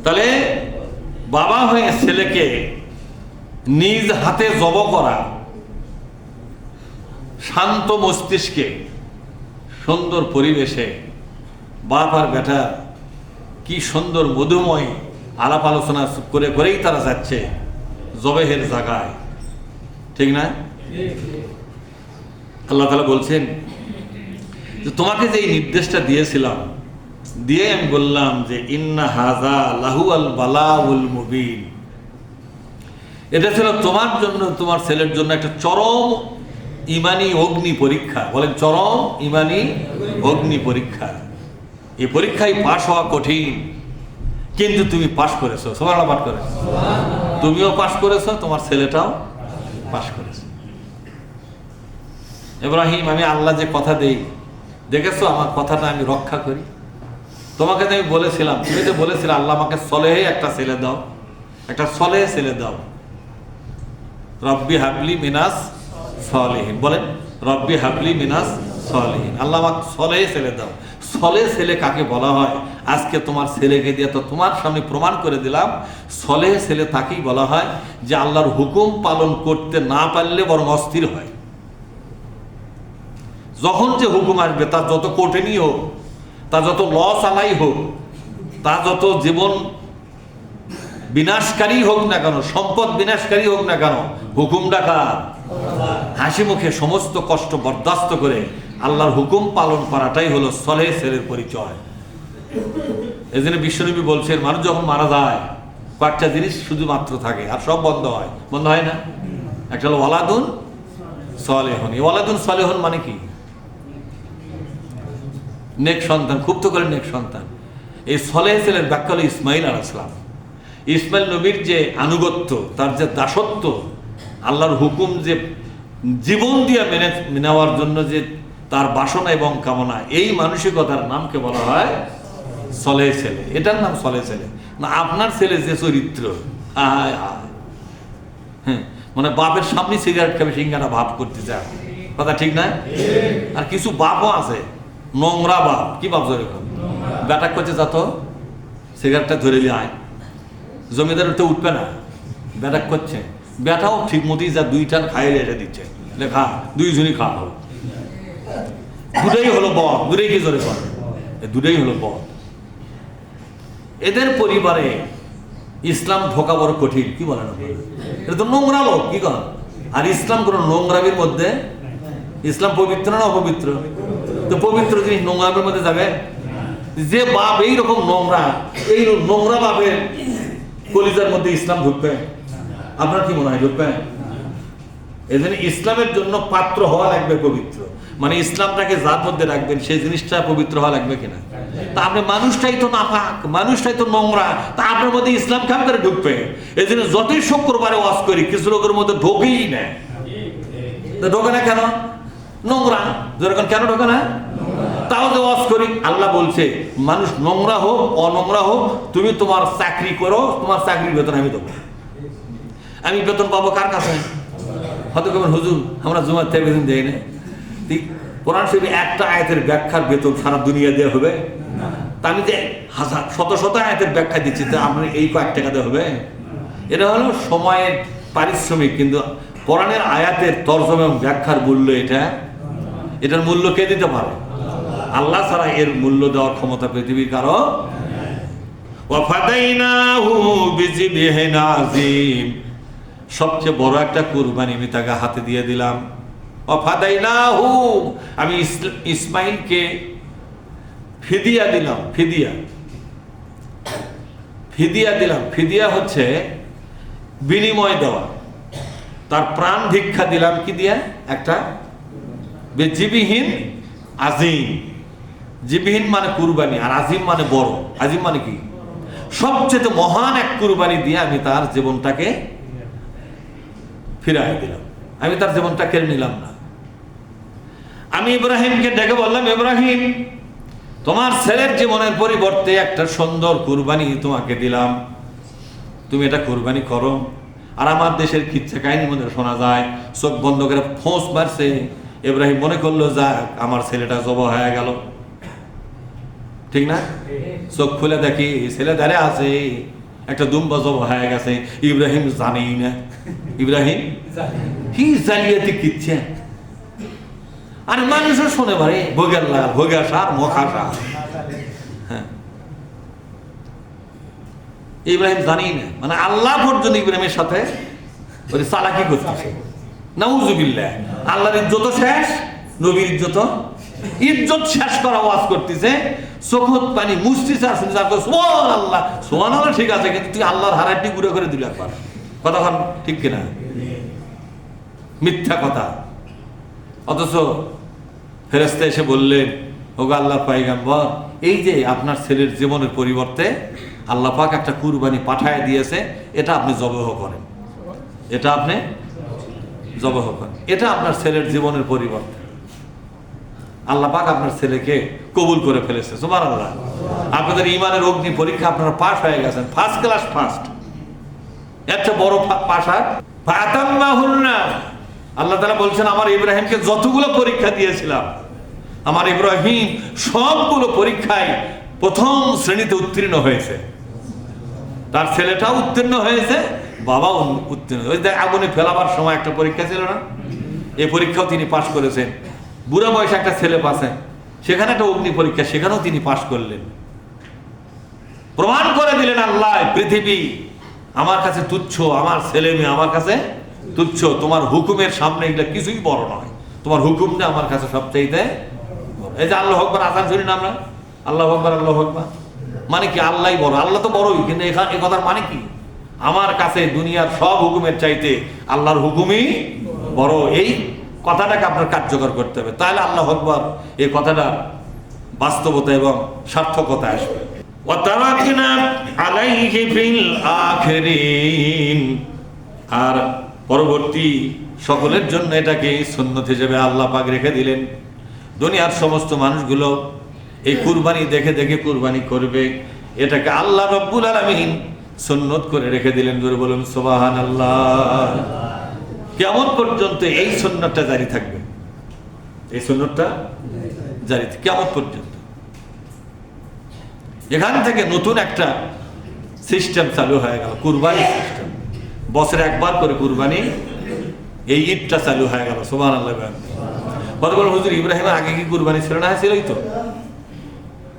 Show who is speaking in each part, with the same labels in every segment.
Speaker 1: তাহলে বাবা হয়ে ছেলেকে নিজ হাতে জব করা, শান্ত মস্তিষ্কে সুন্দর পরিবেশে বাপ আর বেটা কি সুন্দর মধুময় আলাপ আলোচনা করে করেই তারা যাচ্ছে জবেহের জায়গায়, ঠিক না? আল্লাহ তাআলা বলছেন যে তোমাকে যে নির্দেশটা দিয়েছিলাম, দিয়ে আমি বললাম যে ইন্না হাযা লাহুয়াল বালাউল মুবিন, এটা ছিল তোমার জন্য, তোমার ছেলের জন্য একটা চরম ইমানি অগ্নি পরীক্ষা। বলেন চরম ইমানি অগ্নি পরীক্ষা। এই পরীক্ষায় পাশ হওয়া কঠিন, কিন্তু তুমি পাশ করেছো। সুবহানাল্লাহ পাঠ করেছো, তুমিও পাশ করেছো, তোমার ছেলেটাও পাশ করেছে। ইব্রাহিম, আমি আল্লাহ যে কথা দেই, দেখেছো আমার কথাটা আমি রক্ষা করি। তোমাকে তো আমি বলেছিলাম, তুমি যে বলেছিলে আল্লাহ আমাকে সলেহে একটা ছেলে দাও, একটা সলেহ ছেলে দাও। রব্বি হাবলি মিনাস সলিহিন, বলেন রব্বি হাবলি মিনাস সলিহিন, আল্লাহ আমাকে সলেহ ছেলে দাও। সলেহ ছেলে কাকে বলা হয়? আজকে তোমার ছেলেকে দিয়ে তো তোমার সামনে প্রমাণ করে দিলাম, সলেহ ছেলে তাকেই বলা হয় যে আল্লাহর হুকুম পালন করতে না পারলে বরং অস্থির হয়। যখন যে হুকুম আসবে, তার যত কঠিনই হোক, তার যত লস আলাই হোক, তার যত জীবন বিনাশকারী হোক না কেন, সম্পদ বিনাশকারী হোক না কেন, হুকুমটা কার? হাসি মুখে সমস্ত কষ্ট বরদাস্ত করে আল্লাহর হুকুম পালন করাটাই হলো সলেহ ছেলের পরিচয়। এই জন্য বিশ্বনবী বলছেন, মানুষ যখন মারা যায় কয়েকটা জিনিস শুধুমাত্র থাকে, আর সব বন্ধ হয়। বন্ধ হয় না? একটা হলো ওয়ালাদুন সলেহন। এই ওয়ালাদুন সলেহন মানে কি? নেক সন্তান, খুব তো করে নেক সন্তান। এই সলেহ ছেলের ব্যাখ্যা হলো ইসমাইল আলাইহিস সালাম। ইসমাইল নবীর যে আনুগত্য, তার যে দাসত্ব, আল্লাহর হুকুম যে জীবন দিয়ে মেনে নেওয়ার জন্য যে তার বাসনা এবং কামনা, এই মানসিকতার নামকে বলা হয় সলেহ ছেলে। এটার নাম সলেহ ছেলে। না আপনার ছেলে যে চরিত্র, হ্যাঁ মানে বাপের সামনে সিগারেট খাবে, সিঙ্গারা ভাব করতে চায়, কথা ঠিক না? আর কিছু বাপও আছে নোংরা বাপ। কি বাপ? ধরে বেটা করছে, যা তো সিগারেটটা ধরে নিয়ে আয়, জমিদার উঠতে উঠবে না, বেটা করছে। বেটাও ঠিক মতোই যা দুই টান খাইয়ে রেখে দিচ্ছে, খা, দুইজনই খাওয়া হোক। দুটাই হলো বদ, দুটাই কি জোরে করে, দুটাই হলো বদ। এদের পরিবারে ইসলাম ঢোকা বড় কঠিন। কি বলেন? এটা তো নোংরা লোক, কি করেন? আর ইসলাম কোন নোংরামির মধ্যে, ইসলাম পবিত্র না অপবিত্র? তো পবিত্র জিনিস নোংরামের মধ্যে যাবে? যে বাপ এইরকম নোংরা, এই নোংরা বাপের কলিজার মধ্যে ইসলাম ঢুকবে? আপনার কি মনে হয় ঢুকবে? এই জন্য ইসলামের জন্য পাত্র হওয়া লাগবে পবিত্র। মানে ইসলামটাকে যার মধ্যে রাখবেন সেই জিনিসটা পবিত্র হওয়া লাগবে কিনা? তা আপনি মানুষটাই তো নাপাক, মানুষটাই তো নোংরা, তা আপনার মধ্যে ইসলাম কেমন করে ঢুকবে? এই জন্য যতই শুক্রবারে ওয়াজ করি, কিছু লোকের মধ্যে ঢোকেই না। ঢোকে না কেন? নোংরা। যেরকম কেন ঢোকে না? তাও যে ওয়াজ করি, আল্লাহ বলছে মানুষ নোংরা হোক অনোংরা হোক, তুমি তোমার চাকরি করো, তোমার চাকরির বেতন আমি দেবো। আমি বেতন পাবো কার কাছে? হয়তো কেমন হুজুর আমরা জুমার থেকে বেতন দেই না। কোরআন শরীফে একটা আয়াতের ব্যাখ্যার বেতন সারা দুনিয়া দেওয়া হবে? তা আমি যে হাজার শত শত আয়াতের ব্যাখ্যা দিচ্ছি, তা আপনার এই কয়েক টাকা দেওয়া হবে? এটা হলো সময়ের পারিশ্রমিক, কিন্তু কোরআনের আয়াতের তরজমা এবং ব্যাখ্যার মূল্য এটা, এটার মূল্য কে দিতে পারে? আল্লাহ ছাড়া এর মূল্য দেওয়ার ক্ষমতা পৃথিবীর কারো। ওয়াফাদাইনাহু বিযিবহিন আযীম, সবচেয়ে বড় একটা কুরবানি আমি তাকে হাতে দিয়ে দিলাম। ওয়াফাদাইনাহু, আমি ইসমাইলকে ফিদিয়া দিলাম। ফিদিয়া, ফিদিয়া দিলাম। ফিদিয়া হচ্ছে বিনিময় দেওয়া, তার প্রাণ ভিক্ষা দিলাম। কি দিয়া? একটা বিযিবহিন আযীম। জিবহিন মানে কুরবানি, আর আজিম মানে বড়। আজিম মানে কি? সবচেয়ে মহান এক কুরবানি দিয়ে আমি তার জীবনটাকে ফিরাই দিলাম। আমি তার জীবনটা কেড়ে নিলাম না। আমি ইব্রাহিমকে ডেকে বললাম, ইব্রাহিম, তোমার ছেলের জীবনের পরিবর্তে একটা সুন্দর কুরবানি তোমাকে দিলাম, তুমি এটা কুরবানি করো। আর আমার দেশের কিচ্ছা কাহিনীর মধ্যে শোনা যায়, চোখ বন্ধ করে ফোঁস মারছে। ইব্রাহিম মনে করলো, যাক আমার ছেলেটা জব হয়ে গেল, ঠিক না? চোখ খুলে দেখি ছেলে দাঁড়িয়ে আছে, একটা দুম্বা জব হয়ে গেছে, ইব্রাহিম জানেই না। ইব্রাহিম কি জালিয়াতি কিচ্ছে, আর মানুষও শোনে ভাই ভোগের লাল, ভোগের সার, মখা সার। হ্যাঁ, ইব্রাহিম জানেই না, মানে আল্লাহ পর্যন্ত ইব্রাহিমের সাথে ওই চালাকি করতেছে। নাউজুবিল্লাহ, আল্লাহর ইজ্জত শেষ, নবীর ইজ্জত শেষ করা ওয়াজ করতেছে, চোখত পানি মুছতেছে আর শুনছে সুবহানাল্লাহ। সুবহানাল্লাহ ঠিক আছে, কিন্তু তুই আল্লাহর হারাটি গুঁড়ো করে দিল একবার। কথা ঠিক কিনা? মিথ্যা কথা। অথচ ফেরেশতা এসে বললেন, ওগো আল্লাহর পয়গম্বর, এই যে আপনার ছেলের জীবনের পরিবর্তে আল্লাহ পাক একটা কুরবানি পাঠায় দিয়েছে, এটা আপনি জবহ করেন, এটা আপনি জবহ করেন, এটা আপনার ছেলের জীবনের পরিবর্তে। আল্লাহ পাক আপনার ছেলেকে কবুল করে ফেলেছে। সুবহানাল্লাহ। আপনাদের ঈমানের অগ্নি পরীক্ষা আপনারা পাস হয়ে গেছেন, ফার্স্ট ক্লাস ফার্স্ট। একটা বড় পাস আর ফাতাম্মাহুন্না। আল্লাহ তাআলা বলছেন, আমার ইব্রাহিমকে যতগুলো পরীক্ষা দিয়েছিলাম, আমার ইব্রাহিম সবগুলো পরীক্ষায় প্রথম শ্রেণীতে উত্তীর্ণ হয়েছে। তার ছেলেটাও উত্তীর্ণ হয়েছে, বাবাও উত্তীর্ণ। ওই যে আগুনে ফেলাবার সময় একটা পরীক্ষা ছিল না, এই পরীক্ষাও তিনি পাশ করেছেন। বুড়া বয়সে একটা ছেলে পাশে, সেখানে একটা অগ্নি পরীক্ষা, সেখানেও তিনি পাশ করলেন। প্রমাণ করে দিলেন আল্লাহ, পৃথিবী আমার কাছে তুচ্ছ, আমার ছেলে মেয়ে আমার কাছে তুচ্ছ, তোমার হুকুমের সামনে এগুলো কিছুই বড় নয়, তোমার হুকুমটা আমার কাছে সবচাইতে। এই যে আল্লাহু আকবার আযান শুনি না আমরা, আল্লাহু আকবার আল্লাহু আকবার, মানে কি আল্লাহই বড়। আল্লাহ তো বড়ই, কিন্তু এখানে এই কথার মানে কি? আমার কাছে দুনিয়ার সব হুকুমের চাইতে আল্লাহর হুকুমই বড়। এই কথাটাকে আপনার কার্যকর করতে হবে, তাহলে আল্লাহু আকবার এই কথাটা বাস্তবতা এবং সার্থকতা আসবে। ওয়াতারাকনা আলাইহি ফিল আখিরিন, আর পরবর্তী সকলের জন্য এটাকে সুন্নত হিসেবে আল্লাহ পাক রেখে দিলেন। দুনিয়ার সমস্ত মানুষগুলো এই কুরবানি দেখে দেখে কুরবানি করবে, এটাকে আল্লাহ রাব্বুল আলামিন সুন্নত করে রেখে দিলেন। জোরে বলুন সুবহানাল্লাহ। কিয়ামত পর্যন্ত এই সুন্নতটা জারি থাকবে, এই সুন্নতটা জারি কিয়ামত পর্যন্ত। এখান থেকে নতুন একটা সিস্টেম চালু হয়ে গেল, কুরবানি সিস্টেম। বছরে একবার করে কুরবানি, এই ঈদটা চালু হয়ে গেল। সুবহানাল্লাহ। বলবেন হুজুর ইব্রাহিমের আগে কি কুরবানি ছিল না? ছিলই তো।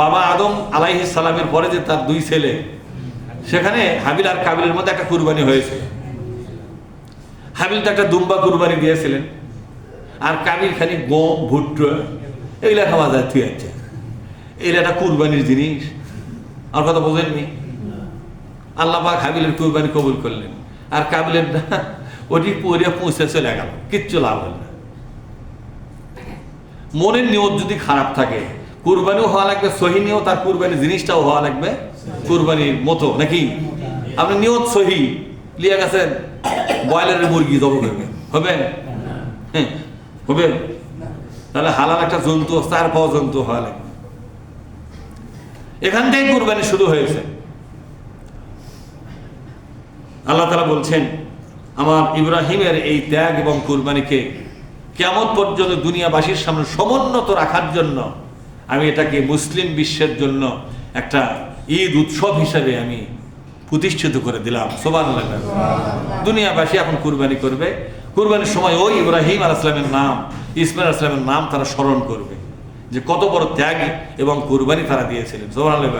Speaker 1: বাবা আদম আলাইহিস সালামের পরে যে তার দুই ছেলে, সেখানে হাবিল আর কাবিলের মধ্যে একটা কুরবানি হয়েছে। হাবিল তো একটা দুম্বা কুরবানি দিয়েছিলেন, আর কাবিল খালি গম ভুট্টো এইগুলা খাওয়া যায়, তুই আছে এইটা একটা কুরবানির জিনিস। আর কথা বোঝেননি? আল্লাহ পাক হাবিলের কুরবানি কবুল করলেন, আর কাবিলের ওটি পরে পৌঁছে চলে গেল, কিচ্ছু লাভ হল না। মনের নিয়ত যদি খারাপ থাকে, কুরবানিও হওয়া লাগবে সহি নিয়ত, আর কুরবানির জিনিসটাও হওয়া লাগবে কুরবানির মতো, নাকি? আপনি নিয়ত সহি লিয়ে গেছেন, ব্রয়লারের মুরগি জব করবে, হবে? হ্যাঁ হবে। তাহলে হালাল একটা জন্তু, 4 পাওয়া জন্তু হওয়া লাগবে। এখান থেকে কুরবানি শুরু হয়েছে। আল্লাহ তাআলা বলছেন, আমার ইব্রাহিমের এই ত্যাগ এবং কুরবানিকে কিয়ামত পর্যন্ত দুনিয়াবাসীর সামনে সমুন্নত রাখার জন্য আমি এটাকে মুসলিম বিশ্বের জন্য একটা ঈদ উৎসব হিসেবে আমি প্রতিষ্ঠিত করে দিলাম। সুবহানাল্লাহ। দুনিয়াবাসী এখন কুরবানি করবে, কুরবানির সময় ওই ইব্রাহিম আলাইহিস সালামের নাম, ইসমাঈল আলাইহিস সালামের নাম তারা স্মরণ করবে, যে কত বড় ত্যাগ এবং কুরবানি তারা দিয়েছিলেন। সুবহানাল্লাহ।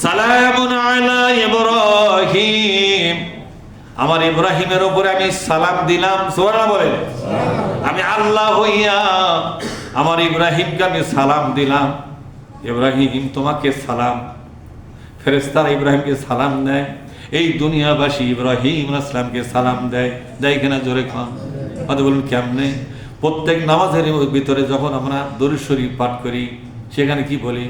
Speaker 1: সালামুন আলা ইব্রাহিম, আমার ইব্রাহিমের উপরে আমি সালাম দিলাম। সুবহানাল্লাহ বলেন। আমি আল্লাহ হইয়া আমার ইব্রাহিমকে আমি সালাম দিলাম। ইব্রাহিম তোমাকে সালাম। ফেরেশতারা ইব্রাহিমকে সালাম দেয়, এই দুনিয়াবাসী ইব্রাহিম আলাইহিস সালামকে সালাম দেয়। দেয় কিনা? জোরে খান। কথা বলুন কেমনে? প্রত্যেক নামাজের ভিতরে যখন আমরা দরুদ শরীফ পাঠ করি, সেখানে কি বলি?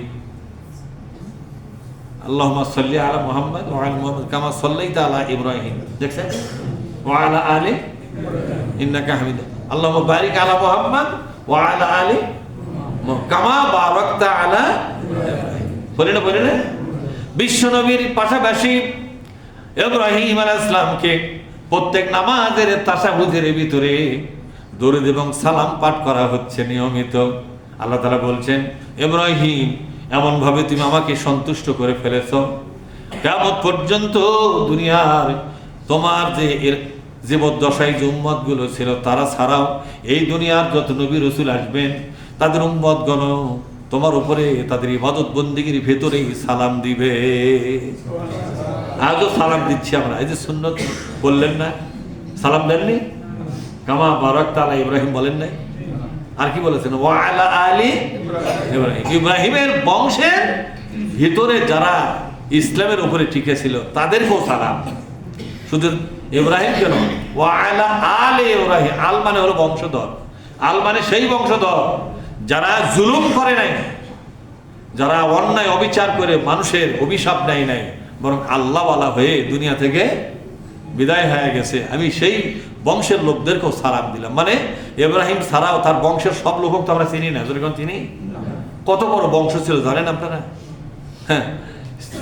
Speaker 1: আল্লাহুম্মা সাল্লি আলা মুহাম্মাদ ওয়া আলা মুহাম্মাদ কামা সাল্লাইতা আলা ইব্রাহিম, দেখছেন? ওয়া আলা আলি ইন্নাকা হামিদুম। আল্লাহুম্মা বারিক আলা মুহাম্মাদ ওয়া আলা আলি কামা বারাকতা আলা ইব্রাহিম। বলে না? বিশ্ব নবীর পাশাপাশি ইব্রাহিম আলাইহিস সালামকে প্রত্যেক নামাজের তাশাহুদের ভিতরে দরুদ এবং সালাম পাঠ করা হচ্ছে নিয়মিত। আল্লাহ তাআলা বলছেন, ইব্রাহিম এমন ভাবে তুমি আমাকে সন্তুষ্ট করে ফেলেছ, কিয়ামত পর্যন্ত দুনিয়ার তোমার যে এর জীবদ্দশায় যে উম্মতগুলো ছিল তারা ছাড়াও এই দুনিয়ার যত নবী রাসূল আসবেন তাদের উম্মতগণ তোমার উপরে তাদের ইবাদত বন্দেগীর ভেতরেই সালাম দিবে। আজও সালাম দিচ্ছি আমরা, এই যে সুন্নত বললেন না, সালাম দেননি? কামা বারাকতা আলা ইব্রাহিম বলেন নাই? আর কি বলেছেন? ওয়া আলা আলি ইব্রাহিম। ইব্রাহিমের বংশের ভিতরে যারা ইসলামের উপরে টিকে ছিল তাদেরকেও সালাম। শুধু ইব্রাহিম কেন, ওয়া আলা আলি ইব্রাহিম। আল মানে হলো বংশধর, আল মানে সেই বংশধর যারা জুলুম করে নাই, যারা অন্যায় অবিচার করে মানুষের অভিশাপ নেয় নাই, বরং আল্লাহওয়ালা হয়ে দুনিয়া থেকে বিদায় হয়ে গেছে। আমি সেই বংশের লোকদেরকেও সালাম দিলাম। মানে ইব্রাহিম ছাড়াও তার বংশের সব লোক তো আমরা চিনি না, যেরকম চিনি। কত বড় বংশ ছিল জানেন আপনারা? হ্যাঁ,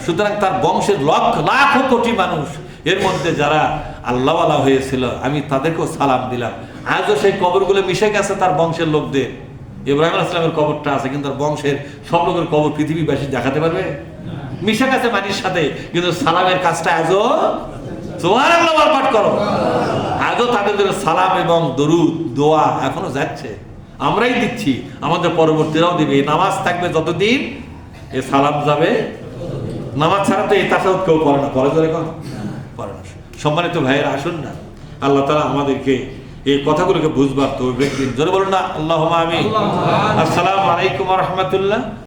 Speaker 1: সুতরাং তার বংশের লাখ কোটি মানুষ, এর মধ্যে যারা আল্লাহওয়ালা হয়েছিল আমি তাদেরকেও সালাম দিলাম। আজও সেই কবরগুলো মিশে গেছে তার বংশের লোকদের। ইব্রাহিম আলাইহিস সালামের কবরটা আছে, কিন্তু তার বংশের সব লোকের কবর পৃথিবীবাসী দেখাতে পারবে? মিশে গেছে মাটির সাথে, কিন্তু সালামের কাজটা আজও সুবহানাল্লাহ পাঠ করো, আজও তাদের জন্য সালাম এবং দরুদ দোয়া এখনো যাচ্ছে, আমরাই দিচ্ছি, আমাদের পরবর্তীরাও দিবে। এই নামাজ থাকবে যতদিন এ সালাম যাবে। নামাজ ছাড়া তো এই তাসাউদ কেউ পড়ে না, পড়ে ধরে পড়ে না। সম্মানিত ভাইয়েরা, আসুন না আল্লাহ তাআলা আমাদেরকে এই কথাগুলোকে বুঝবার তৌফিক দিন। জোরে বলুন না আল্লাহুম্মা আমিন। আসসালামু আলাইকুম ওয়া রাহমাতুল্লাহ।